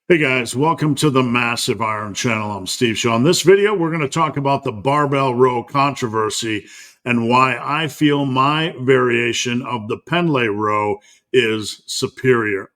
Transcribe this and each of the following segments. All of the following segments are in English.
Hey guys, welcome to the Massive Iron Channel. I'm Steve Shaw. In this video, we're going to talk about the barbell row controversy and why I feel my variation of the Pendlay row is superior.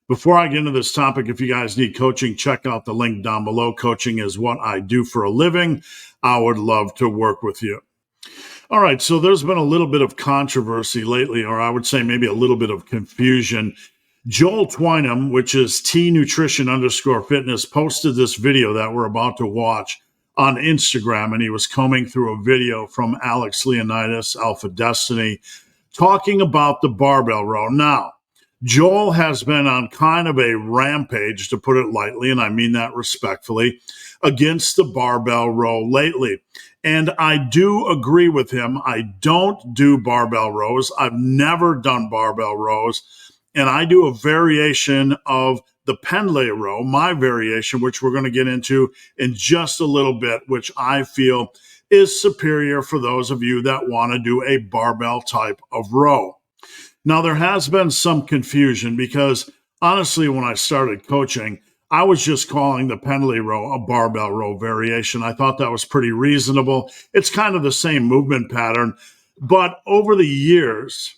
Before I get into this topic, if you guys need coaching, check out the link down below. Coaching is what I do for a living. I would love to work with you. All right, so there's been a little bit of controversy lately, or I would say maybe a little bit of confusion. Joel Twynham, which is T_Nutrition_Fitness, posted this video that we're about to watch on Instagram, and he was combing through a video from Alex Leonidas, Alpha Destiny, talking about the barbell row. Now, Joel has been on kind of a rampage, to put it lightly, and I mean that respectfully, against the barbell row lately. And I do agree with him. I don't do barbell rows. I've never done barbell rows. And I do a variation of the Pendlay row, my variation, which we're going to get into in just a little bit, which I feel is superior for those of you that want to do a barbell type of row. Now, there has been some confusion because honestly, when I started coaching, I was just calling the Pendlay row a barbell row variation. I thought that was pretty reasonable. It's kind of the same movement pattern. But over the years,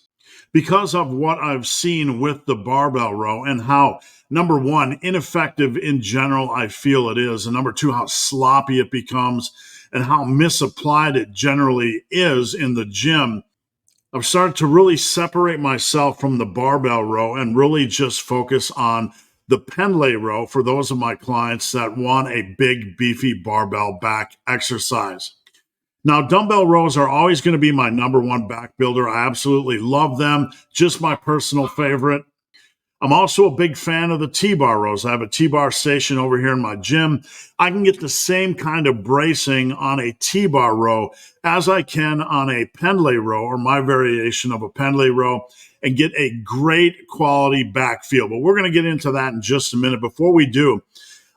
because of what I've seen with the barbell row and how, number one, ineffective in general I feel it is, and number two, how sloppy it becomes and how misapplied it generally is in the gym, I've started to really separate myself from the barbell row and really just focus on the Pendlay row for those of my clients that want a big, beefy barbell back exercise. Now, dumbbell rows are always going to be my number one back builder. I absolutely love them. Just my personal favorite. I'm also a big fan of the T-bar rows. I have a T-bar station over here in my gym. I can get the same kind of bracing on a T-bar row as I can on a Pendlay row, or my variation of a Pendlay row, and get a great quality back feel. But we're going to get into that in just a minute. Before we do,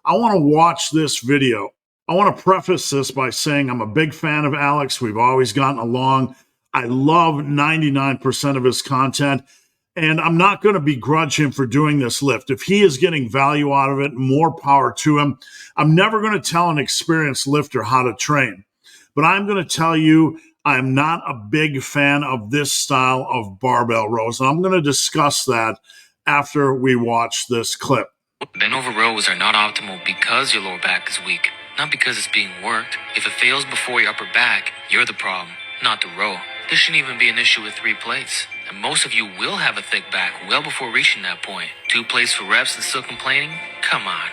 I want to watch this video. I want to preface this by saying I'm a big fan of Alex. We've always gotten along. I love 99% of his content. And I'm not going to begrudge him for doing this lift. If he is getting value out of it, more power to him. I'm never going to tell an experienced lifter how to train. But I'm going to tell you, I'm not a big fan of this style of barbell rows. And I'm going to discuss that after we watch this clip. Bent over rows are not optimal because your lower back is weak, not because it's being worked. If it fails before your upper back, you're the problem, not the row. This shouldn't even be an issue with 3 plates. And most of you will have a thick back well before reaching that point. 2 plates for reps and still complaining? Come on.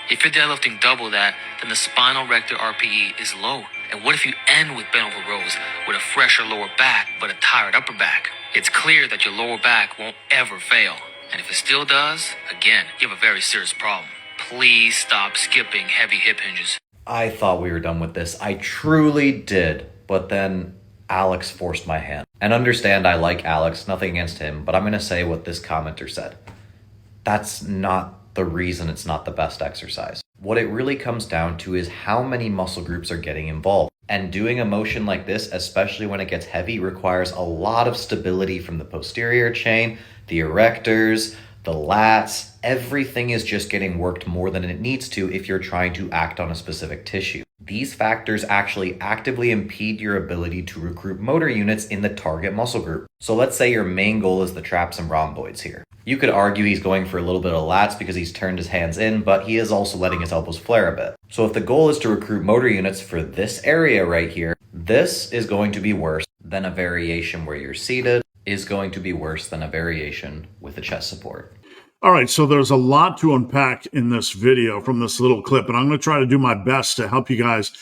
If you're deadlifting double that, then the spinal rector RPE is low. And what if you end with bent over rows with a fresher lower back but a tired upper back? It's clear that your lower back won't ever fail. And if it still does, again, you have a very serious problem. Please stop skipping heavy hip hinges. I thought we were done with this. I truly did. But then Alex forced my hand. And understand I like Alex, nothing against him, but I'm going to say what this commenter said. That's not the reason it's not the best exercise. What it really comes down to is how many muscle groups are getting involved. And doing a motion like this, especially when it gets heavy, requires a lot of stability from the posterior chain, the erectors, the lats. Everything is just getting worked more than it needs to if you're trying to act on a specific tissue. These factors actually actively impede your ability to recruit motor units in the target muscle group. So let's say your main goal is the traps and rhomboids here. You could argue he's going for a little bit of lats because he's turned his hands in, but he is also letting his elbows flare a bit. So if the goal is to recruit motor units for this area right here, this is going to be worse than a variation where you're seated, is going to be worse than a variation with a chest support. All right, so there's a lot to unpack in this video from this little clip, and I'm going to try to do my best to help you guys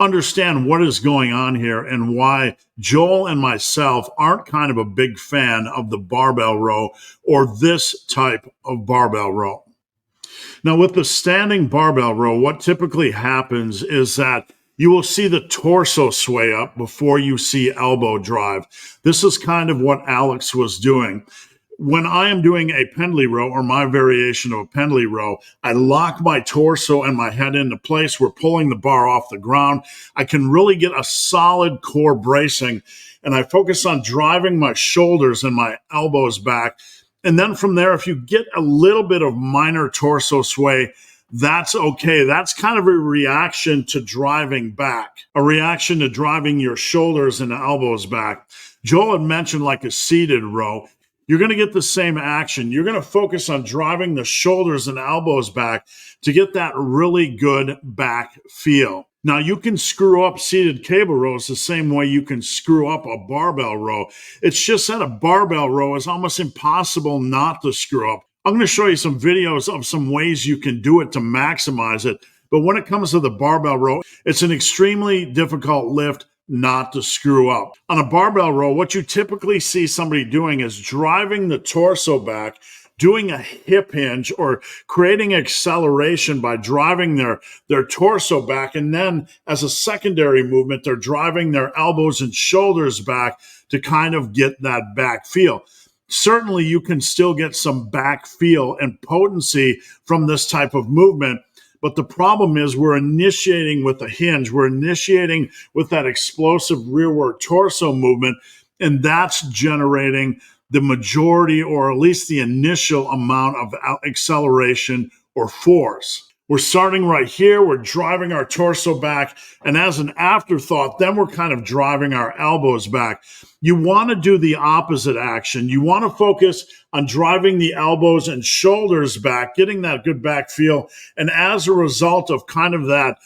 understand what is going on here and why Joel and myself aren't kind of a big fan of the barbell row or this type of barbell row. Now, with the standing barbell row, what typically happens is that you will see the torso sway up before you see elbow drive. This is kind of what Alex was doing. When I am doing a Pendlay row or my variation of a Pendlay row, I lock my torso and my head into place. We're pulling the bar off the ground. I can really get a solid core bracing, and I focus on driving my shoulders and my elbows back. And then from there, if you get a little bit of minor torso sway, that's okay. That's kind of a reaction to driving back, a reaction to driving your shoulders and elbows back. Joel had mentioned like a seated row. You're going to get the same action. You're going to focus on driving the shoulders and elbows back to get that really good back feel. Now, you can screw up seated cable rows the same way you can screw up a barbell row. It's just that a barbell row is almost impossible not to screw up. I'm going to show you some videos of some ways you can do it to maximize it. But when it comes to the barbell row, it's an extremely difficult lift not to screw up. On a barbell row, what you typically see somebody doing is driving the torso back, doing a hip hinge or creating acceleration by driving their torso back. And then as a secondary movement, they're driving their elbows and shoulders back to kind of get that back feel. Certainly, you can still get some back feel and potency from this type of movement. But the problem is we're initiating with a hinge. We're initiating with that explosive rearward torso movement, and that's generating the majority or at least the initial amount of acceleration or force. We're starting right here. We're driving our torso back. And as an afterthought, then we're kind of driving our elbows back. You want to do the opposite action. You want to focus on driving the elbows and shoulders back, getting that good back feel. And as a result of kind of that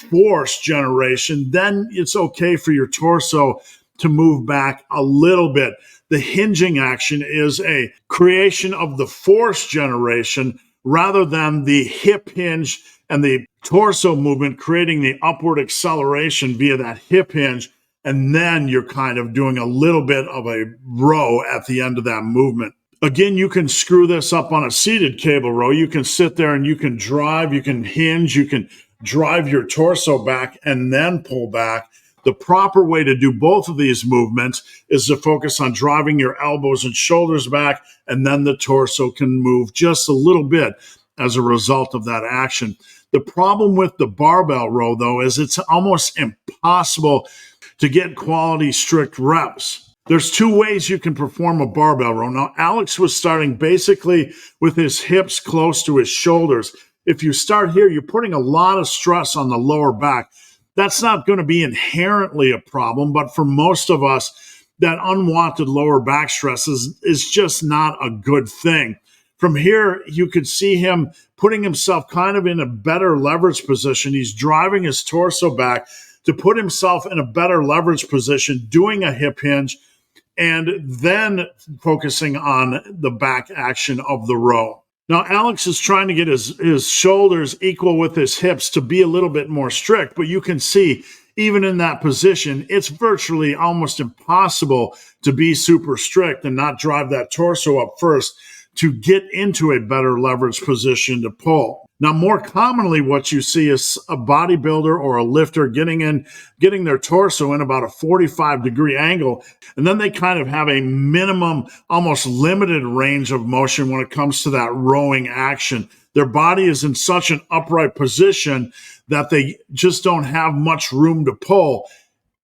force generation, then it's okay for your torso to move back a little bit. The hinging action is a creation of the force generation rather than the hip hinge and the torso movement creating the upward acceleration via that hip hinge. And then you're kind of doing a little bit of a row at the end of that movement. Again, you can screw this up on a seated cable row. You can sit there and you can drive, you can hinge, you can drive your torso back and then pull back. The proper way to do both of these movements is to focus on driving your elbows and shoulders back, and then the torso can move just a little bit as a result of that action. The problem with the barbell row, though, is it's almost impossible to get quality strict reps. There's two ways you can perform a barbell row. Now, Alex was starting basically with his hips close to his shoulders. If you start here, you're putting a lot of stress on the lower back. That's not going to be inherently a problem, but for most of us, that unwanted lower back stress is just not a good thing. From here, you could see him putting himself kind of in a better leverage position. He's driving his torso back to put himself in a better leverage position, doing a hip hinge, and then focusing on the back action of the row. Now, Alex is trying to get his shoulders equal with his hips to be a little bit more strict, but you can see even in that position, it's virtually almost impossible to be super strict and not drive that torso up first to get into a better leverage position to pull. Now, more commonly, what you see is a bodybuilder or a lifter getting their torso in about a 45-degree angle, and then they kind of have a minimum, almost limited range of motion when it comes to that rowing action. Their body is in such an upright position that they just don't have much room to pull.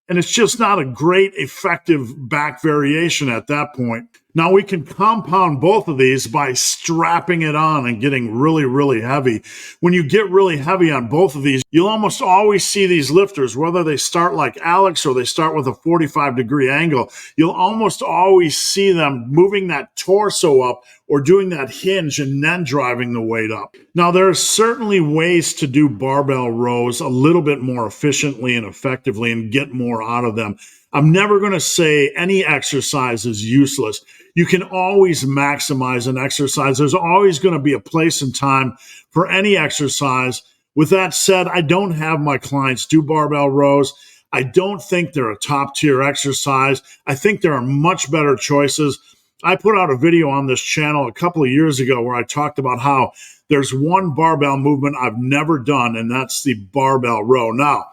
And it's just not a great, effective back variation at that point. Now, we can compound both of these by strapping it on and getting really, really heavy. When you get really heavy on both of these, you'll almost always see these lifters, whether they start like Alex or they start with a 45-degree angle, you'll almost always see them moving that torso up or doing that hinge and then driving the weight up. Now, there are certainly ways to do barbell rows a little bit more efficiently and effectively and get more out of them. I'm never going to say any exercise is useless. You can always maximize an exercise. There's always going to be a place and time for any exercise. With that said, I don't have my clients do barbell rows. I don't think they're a top-tier exercise. I think there are much better choices. I put out a video on this channel a couple of years ago where I talked about how there's one barbell movement I've never done, and that's the barbell row. Now,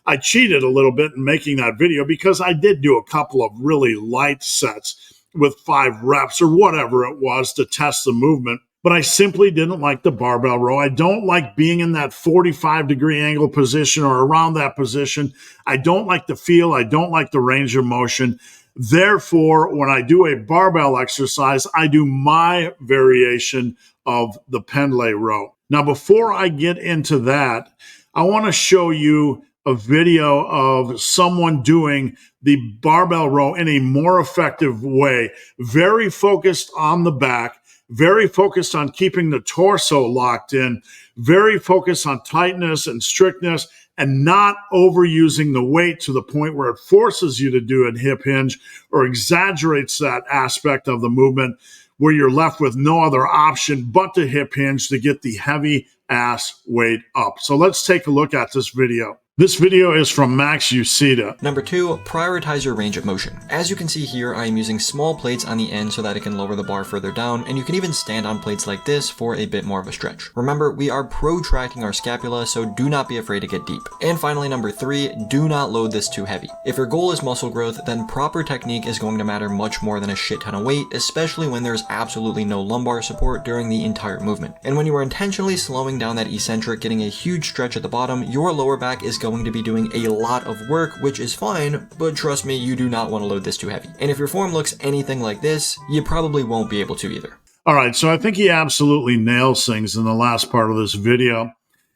I cheated a little bit in making that video because I did do a couple of really light sets with 5 reps or whatever it was to test the movement. But I simply didn't like the barbell row. I don't like being in that 45-degree angle position or around that position. I don't like the feel. I don't like the range of motion. Therefore, when I do a barbell exercise, I do my variation of the Pendlay row. Now, before I get into that, I want to show you a video of someone doing the barbell row in a more effective way, very focused on the back, very focused on keeping the torso locked in, very focused on tightness and strictness, and not overusing the weight to the point where it forces you to do a hip hinge or exaggerates that aspect of the movement where you're left with no other option but to hip hinge to get the heavy ass weight up. So let's take a look at this video. This video is from Max Ucita. Number 2, prioritize your range of motion. As you can see here, I am using small plates on the end so that it can lower the bar further down, and you can even stand on plates like this for a bit more of a stretch. Remember, we are protracting our scapula, so do not be afraid to get deep. And finally, number 3, do not load this too heavy. If your goal is muscle growth, then proper technique is going to matter much more than a shit ton of weight, especially when there's absolutely no lumbar support during the entire movement. And when you are intentionally slowing down that eccentric, getting a huge stretch at the bottom, your lower back is going to be doing a lot of work, which is fine, but trust me, you do not want to load this too heavy. And if your form looks anything like this, you probably won't be able to either. All right, so I think he absolutely nails things in the last part of this video.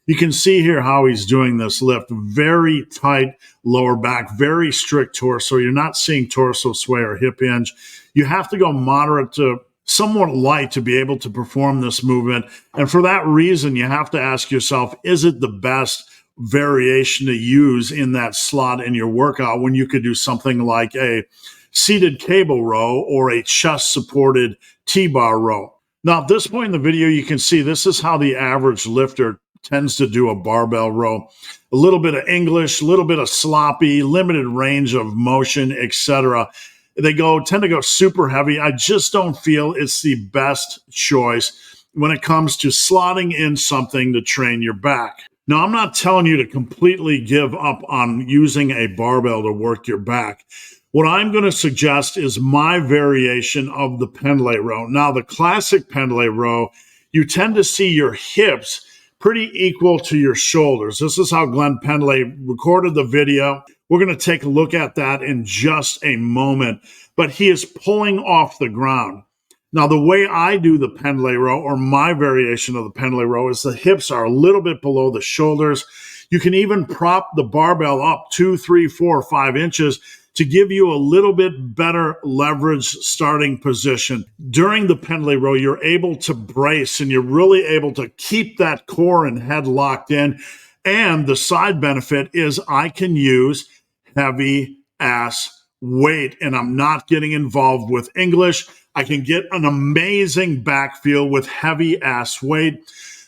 You can see here how he's doing this lift. Very tight lower back, very strict torso. You're not seeing torso sway or hip hinge. You have to go moderate to somewhat light to be able to perform this movement. And for that reason, you have to ask yourself, is it the best variation to use in that slot in your workout when you could do something like a seated cable row or a chest supported T-bar row? Now, at this point in the video, you can see this is how the average lifter tends to do a barbell row. A little bit of English, a little bit of sloppy, limited range of motion, etc. They tend to go super heavy. I just don't feel it's the best choice when it comes to slotting in something to train your back. Now, I'm not telling you to completely give up on using a barbell to work your back. What I'm going to suggest is my variation of the Pendlay row. Now, the classic Pendlay row, you tend to see your hips pretty equal to your shoulders. This is how Glenn Pendlay recorded the video. We're going to take a look at that in just a moment, but he is pulling off the ground. Now, the way I do the Pendlay row, or my variation of the Pendlay row, is the hips are a little bit below the shoulders. You can even prop the barbell up 2, 3, 4, 5 inches to give you a little bit better leverage starting position. During the Pendlay row, you're able to brace and you're really able to keep that core and head locked in. And the side benefit is I can use heavy ass weight and I'm not getting involved with English. I can get an amazing back feel with heavy ass weight.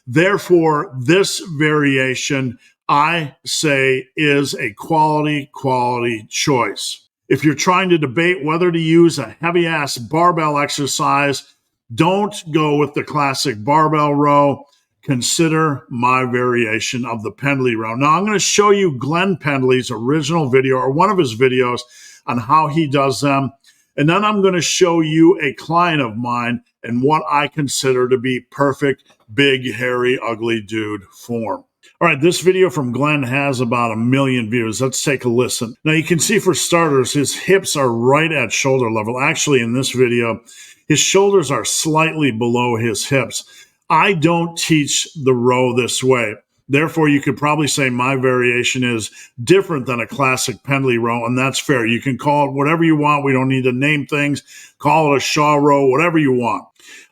Therefore, this variation, I say, is a quality choice. If you're trying to debate whether to use a heavy ass barbell exercise, don't go with the classic barbell row. Consider my variation of the Pendlay row. Now, I'm going to show you Glenn Pendlay's original video, or one of his videos, on how he does them. And then I'm going to show you a client of mine and what I consider to be perfect, big, hairy, ugly dude form. All right, this video from Glenn has about 1 million views. Let's take a listen. Now, you can see, for starters, his hips are right at shoulder level. Actually, in this video, his shoulders are slightly below his hips. I don't teach the row this way. Therefore, you could probably say my variation is different than a classic Pendlay row, and that's fair. You can call it whatever you want. We don't need to name things. Call it a Shaw row, whatever you want.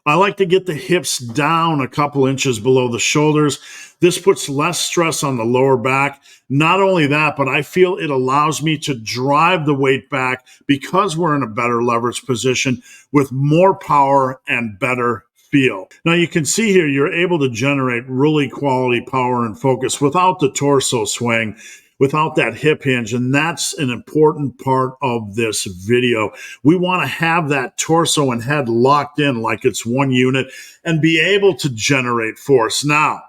I like to get the hips down a couple inches below the shoulders. This puts less stress on the lower back. Not only that, but I feel it allows me to drive the weight back because we're in a better leverage position with more power and better feel. Now, you can see here, you're able to generate really quality power and focus without the torso swing, without that hip hinge. And that's an important part of this video. We want to have that torso and head locked in like it's one unit and be able to generate force. Now,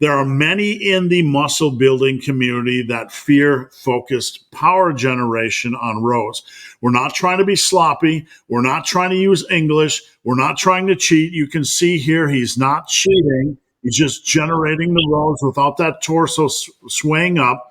there are many in the muscle building community that fear focused power generation on rows. We're not trying to be sloppy. We're not trying to use English. We're not trying to cheat. You can see here he's not cheating. He's just generating the rows without that torso swaying up.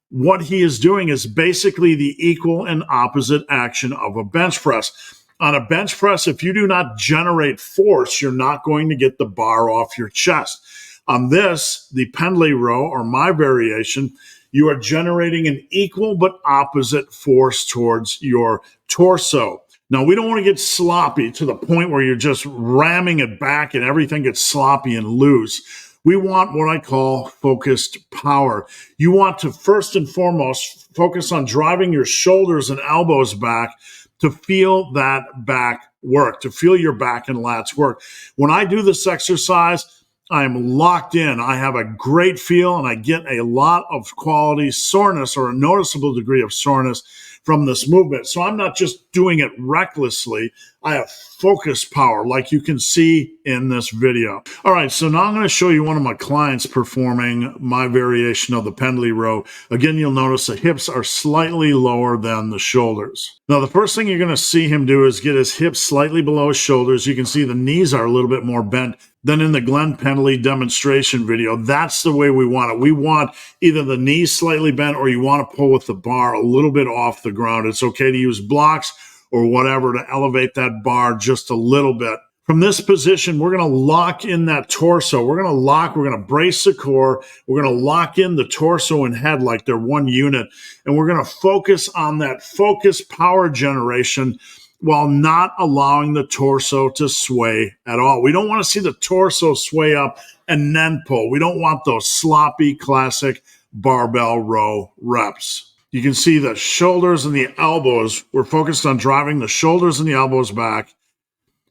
What he is doing is basically the equal and opposite action of a bench press. On a bench press, if you do not generate force, you're not going to get the bar off your chest. On this, the Pendlay row, or my variation, you are generating an equal but opposite force towards your torso. Now, we don't want to get sloppy to the point where you're just ramming it back and everything gets sloppy and loose. We want what I call focused power. You want to first and foremost focus on driving your shoulders and elbows back to feel that back work, to feel your back and lats work. When I do this exercise, I'm locked in. I have a great feel and I get a lot of quality soreness or a noticeable degree of soreness from this movement. So I'm not just doing it recklessly. I have focus power like you can see in this video. All right, so now I'm going to show you one of my clients performing my variation of the Pendlay row. Again, you'll notice the hips are slightly lower than the shoulders. Now, the first thing you're going to see him do is get his hips slightly below his shoulders. You can see the knees are a little bit more bent than in the Glenn Pendlay demonstration video. That's the way we want it. We want either the knees slightly bent or you want to pull with the bar a little bit off the ground. It's okay to use blocks or whatever to elevate that bar just a little bit. From this position, we're going to lock in that torso. We're going to brace the core. We're going to lock in the torso and head like they're one unit. And we're going to focus on that focus power generation while not allowing the torso to sway at all. We don't want to see the torso sway up and then pull. We don't want those sloppy, classic barbell row reps. You can see the shoulders and the elbows. We're focused on driving the shoulders and the elbows back.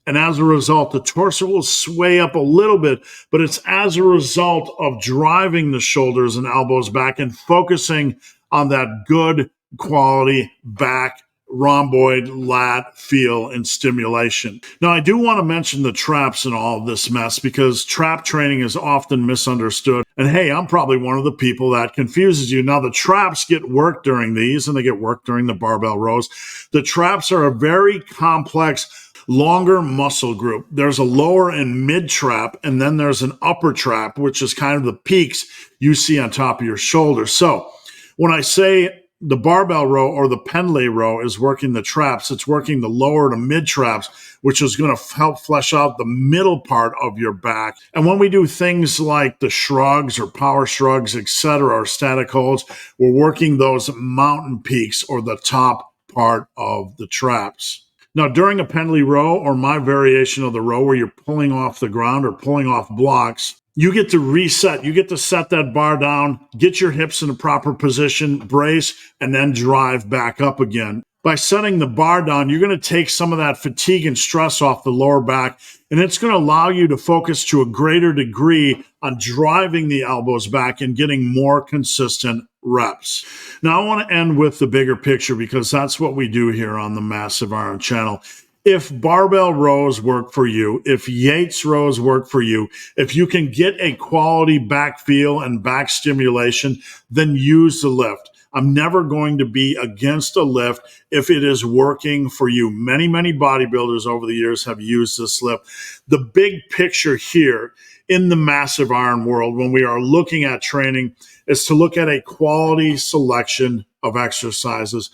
And as a result, the torso will sway up a little bit, but it's as a result of driving the shoulders and elbows back and focusing on that good quality back rhomboid lat feel and stimulation. Now, I do want to mention the traps in all of this mess because trap training is often misunderstood. And hey, I'm probably one of the people that confuses you. Now, the traps get worked during these and they get worked during the barbell rows. The traps are a very complex, longer muscle group. There's a lower and mid trap, and then there's an upper trap, which is kind of the peaks you see on top of your shoulder. So when I say the barbell row or the Pendlay row is working the traps, it's working the lower to mid traps, which is going to help flesh out the middle part of your back. And when we do things like the shrugs or power shrugs, etc., or static holds, we're working those mountain peaks or the top part of the traps. Now, during a Pendlay row or my variation of the row where you're pulling off the ground or pulling off blocks, you get to reset. You get to set that bar down, get your hips in the proper position, brace, and then drive back up again. By setting the bar down, you're going to take some of that fatigue and stress off the lower back, and it's going to allow you to focus to a greater degree on driving the elbows back and getting more consistent reps. Now, I want to end with the bigger picture because that's what we do here on the Massive Iron channel. If barbell rows work for you, if Yates rows work for you, if you can get a quality back feel and back stimulation, then use the lift. I'm never going to be against a lift if it is working for you. Many, many bodybuilders over the years have used this lift. The big picture here in the Massive Iron world, when we are looking at training, is to look at a quality selection of exercises.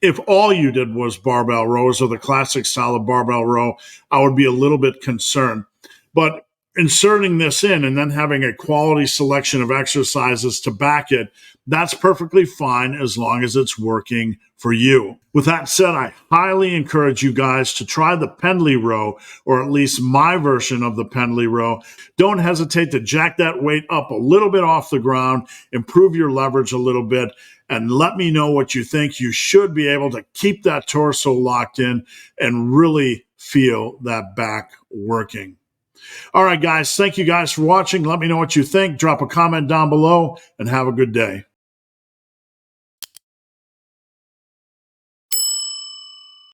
If all you did was barbell rows or the classic style of barbell row, I would be a little bit concerned. But inserting this in and then having a quality selection of exercises to back it, that's perfectly fine as long as it's working for you. With that said, I highly encourage you guys to try the Pendlay row, or at least my version of the Pendlay row. Don't hesitate to jack that weight up a little bit off the ground, improve your leverage a little bit, and let me know what you think. You should be able to keep that torso locked in and really feel that back working. All right, guys, thank you guys for watching. Let me know what you think. Drop a comment down below and have a good day.